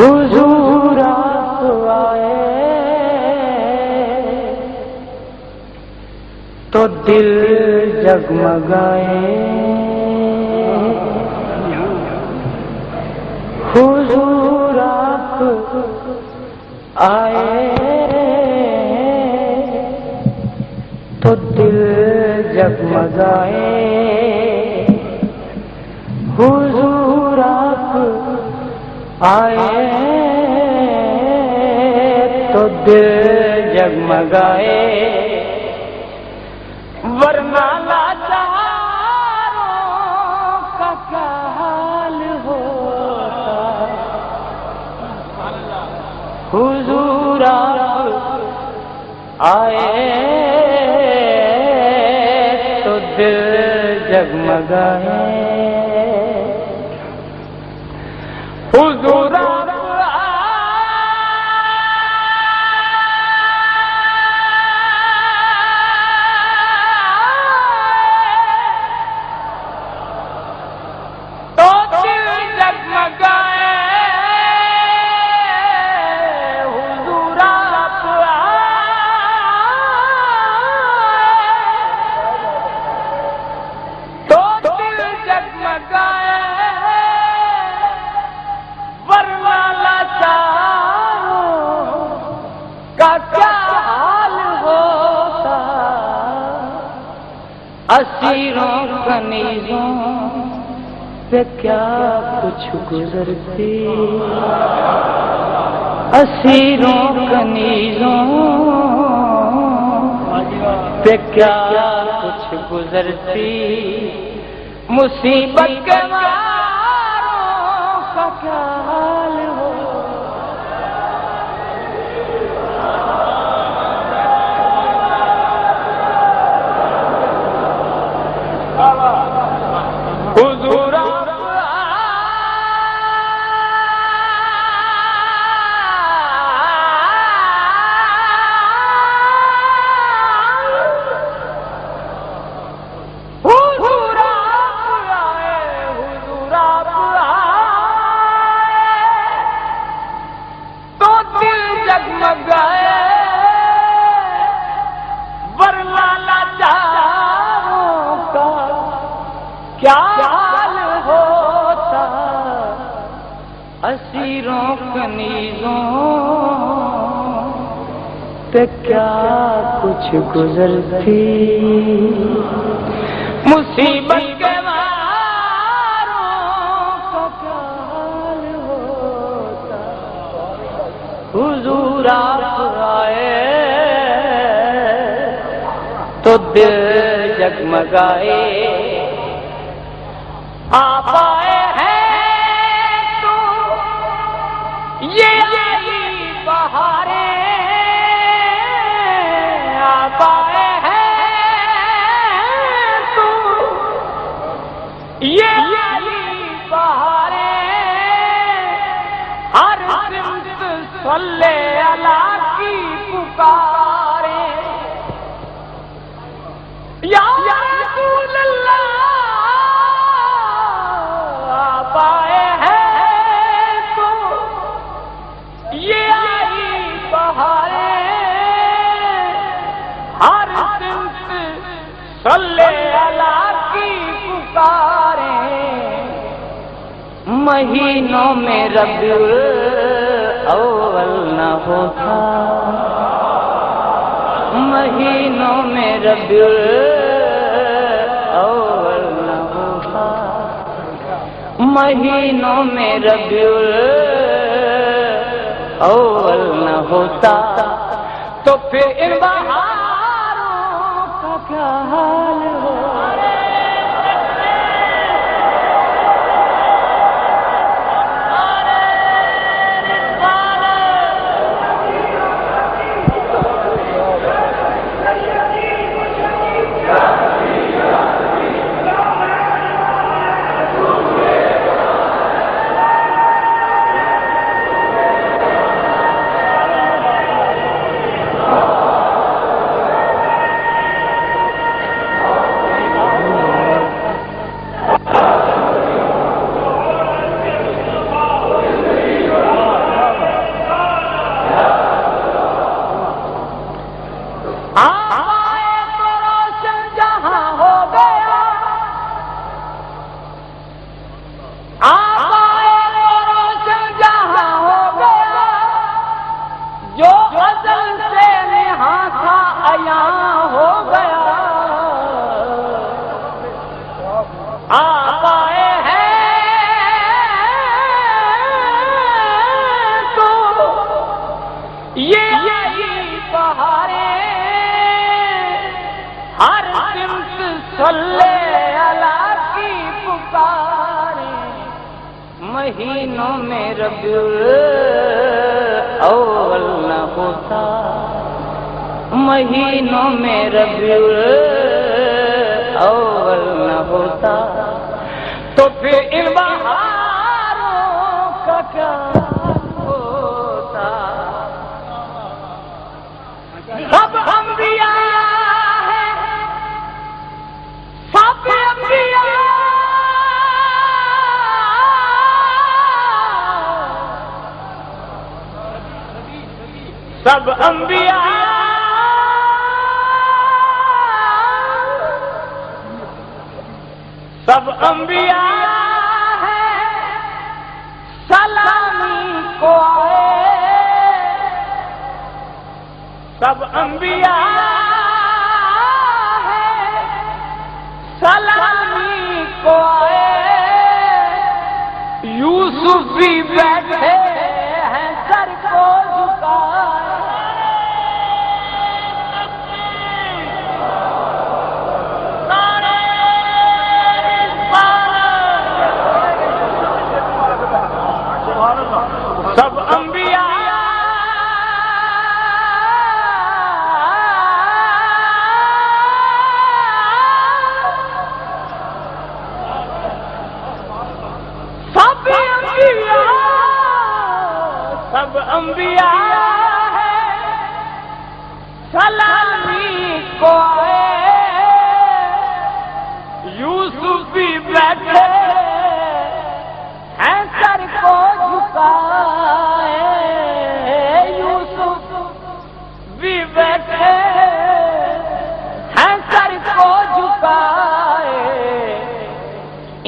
حضور آپ آئے تو دل جگمگائے، حضور آپ آئے تو دل جگمگائے، حضور آپ آئے تو دل جگمگائے، ورنہ لاچاروں کا کیا حال ہوتا، حضور آپ آئے تو دل جگمگائے، حضور اسیروں کنیزوں پہ کیا کچھ گزرتی، اسیروں کنیزوں پہ کیا کچھ گزرتی، مصیبت کے ماروں کا کیا حال ہو، حضور تو دل جگمگائے، ورنہ لاچاروں کا کیا حال ہوتا، اسیروں کنیزوں پہ کیا کچھ گزرتی، مصیبت کے ماروں کا کیا حال ہوتا، حضور آپ آئے تو دل جگمگائے، آپ آئے ہیں تو یہ آئی بہاریں، آپ آئے ہیں تو یہ آئی بہاریں، ہر سمت صلی اللہ کی پکاریں، یا رسول اللہ آئے ہیں تو یہ آئی بہاریں، ہر سمت صلی اللہ کی پکاریں، مہینوں میں ربیع الاول نہ ہوتا، مہینوں میں ربیع الاول نہ ہوتا، مہینوں میں ربیع الاول نہ ہوتا، تو پھر ان بہاروں کا کیا حال ہو، مہینوں میں ربیع الاول نہ ہوتا، مہینوں میں ربیع الاول نہ ہوتا، تو پھر ان بہاروں کا کیا ہوتا؟ سب انبیاء ہیں، سب انبیاء، سب انبیاء، سب انبیاء ہیں سلامی کو آئے، سب انبیاء ہیں سلامی کو آئے، یوسف بھی بیٹھے ہیں سر کو جھکائے، سب انبیاء، سب انبیاء، سب انبیاء ہیں سلامی کو آئے، یوسف بھی بیٹھے ہیں سر کو جھکائے، یوسف بھی بیٹھے ہیں سر کو جھکائے،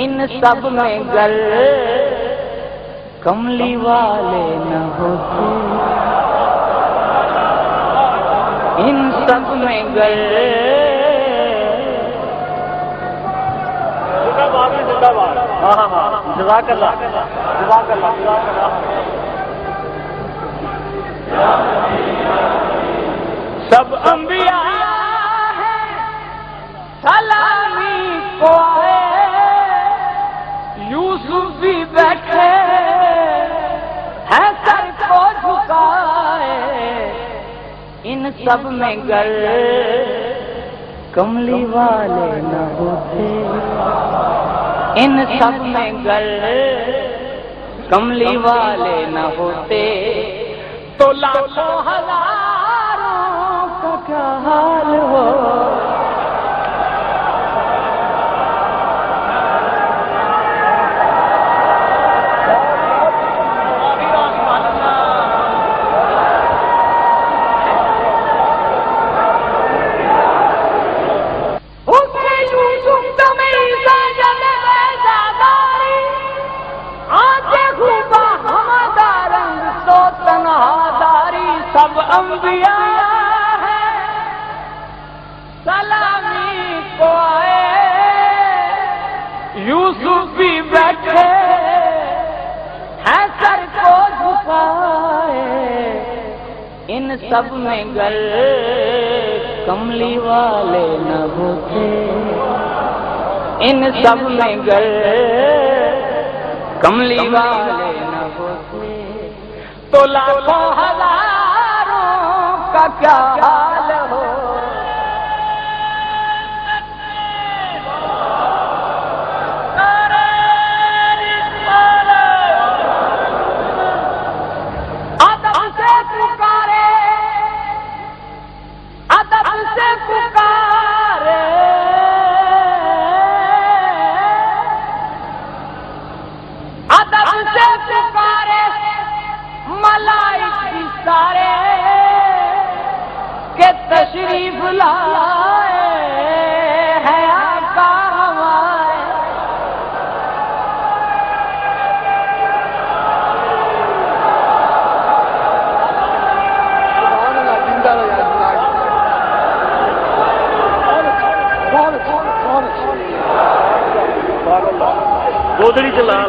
ان سب میں گر کملی والے نہ ہوتے، ان سب میں گر جزاک اللہ، جزاک اللہ، جزاک اللہ، سب انبیاء ہیں سلامی کو آئے، یوسف بھی بیٹھے ہیں سر کو جھکائے، ان سب میں گر کملی والے نہ ہوتے، ان سب میں گر کملی والے نہ ہوتے، تو لاکھوں ہزاروں کا کیا حال ہو؟ سب انبیاء ہیں سلامی کو آئے، یوسف بھی بیٹھے ہیں سر کو جھکائے، ان سب میں گر کملی والے نہ ہوتے، ان سب میں گر کملی والے نہ ہوتے، تو لاکھوں ہزاروں کا کیا حال ہو؟ ادب سے پکارے، ادب سے پکارے، ادب سے پکارے ملائک بھی سارے کہ تشریف لائے ہیں آقا ہمارے، گودڑی چلا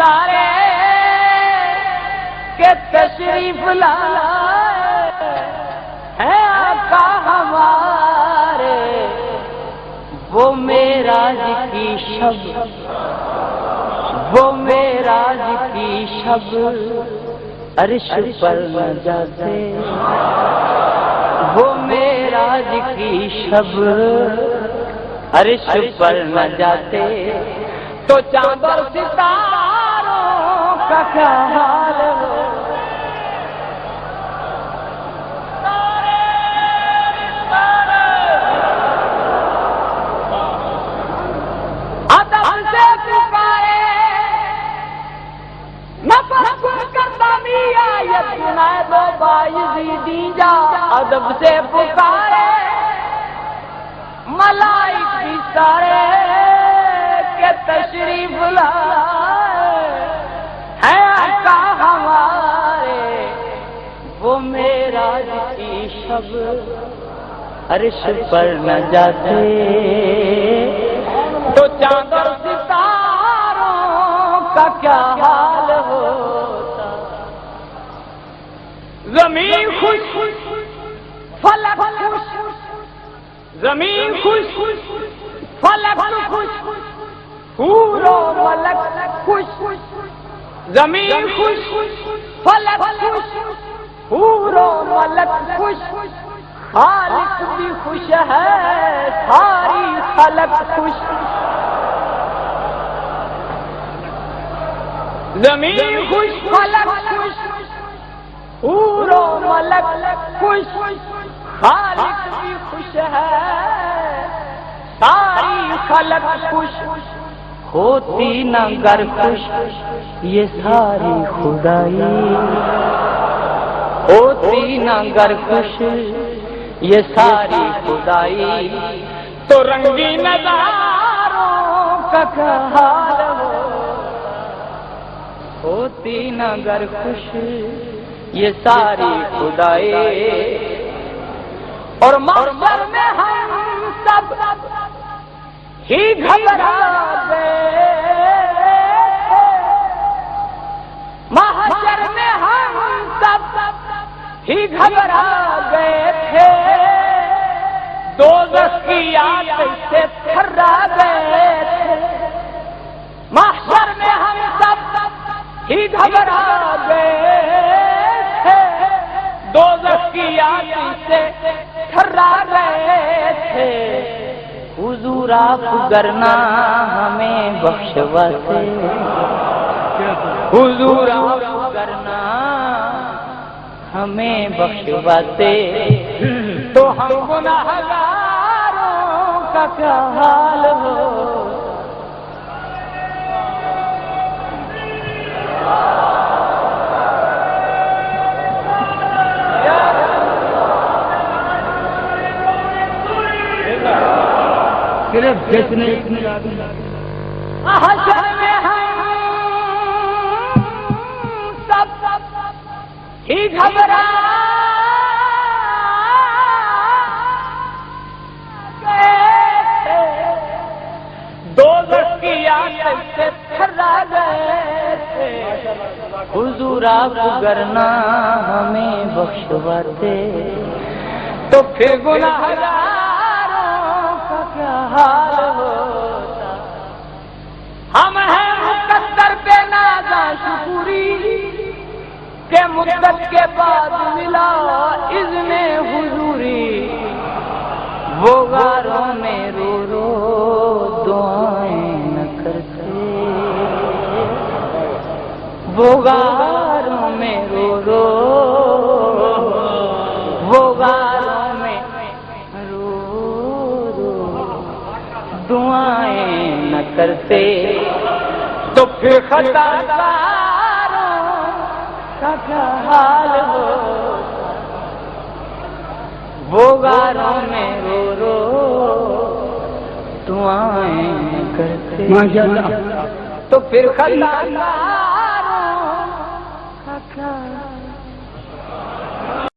سارے کہ تشریف لائے ہیں آقا ہمارے، وہ معراج کی شب، وہ معراج کی شب عرش پر نہ جاتے، وہ معراج کی شب عرش پر نہ جاتے تو چاند اور ستاروں کا کیا حال ہو؟ ادب سے پکارے نفس کن کرتا میا یہ سنائے دو بایزیدی جا، ادب سے پکارے ملائک بھی سارے کہ تشریف لائے ہیں آقا ہمارے، وہ معراج کی شب عرش پر نہ جاتے تو چاند اور ستاروں کا کیا حال ہوتا؟ زمین خوش فلک خوش، زمین خوش فلک خوش، حور و ملک خوش، زمین خوش فلک خوش، حور و ملک خوش، خالق بھی خوش ہے ساری خلق خوش، زمین خوش فلک خوش، حور و ملک خوش، خالق بھی خوش ہے ساری خلق خوش، ہوتی نہ گر خوش یہ ساری خدائی، ہوتی نہ گر خوش یہ ساری خدائی تو رنگی نظاروں کا کیا حال ہو؟ ہوتی نہ گر خوش یہ ساری خدائی اور محشر میں ہم سب ہی گھبرا گئے، محشر میں ہم سب ہی گھبرا گئے تھے، دوزخ کی آگ سے تھرا گئے تھے، محشر میں ہم سب ہی گھبرا گئے تھے، دوزخ کی آگ سے تھرا گئے تھے، حضور آپ کرنا ہمیں بخشوا سے، حضور آپ کرنا ہمیں بخشواتے تو ہم گناہگاروں کا کیا حال ہو؟ صرف جتنے حشر میں ہم سب ہی گھبرا گئے تھے، دوزخ کی آگ سے تھرا گئے تھے، حضور آپ کرنا ہمیں بخشواتے تو پھر گناہگاروں کا کیا حال ہوتا؟ ہم ہیں مقدر پہ نازاں شکوری کہ مدت کے بعد ملا اذن حضوری، وہ غاروں میں رو رو دعائیں نہ کرتے، وہ غاروں میں رو رو، وہ غاروں میں رو رو دعائیں نہ کرتے تو پھر خطا کا کیا حال ہو؟ وہ غاروں میں رو رو دعائیں کرتے تو پھر خطا کا کیا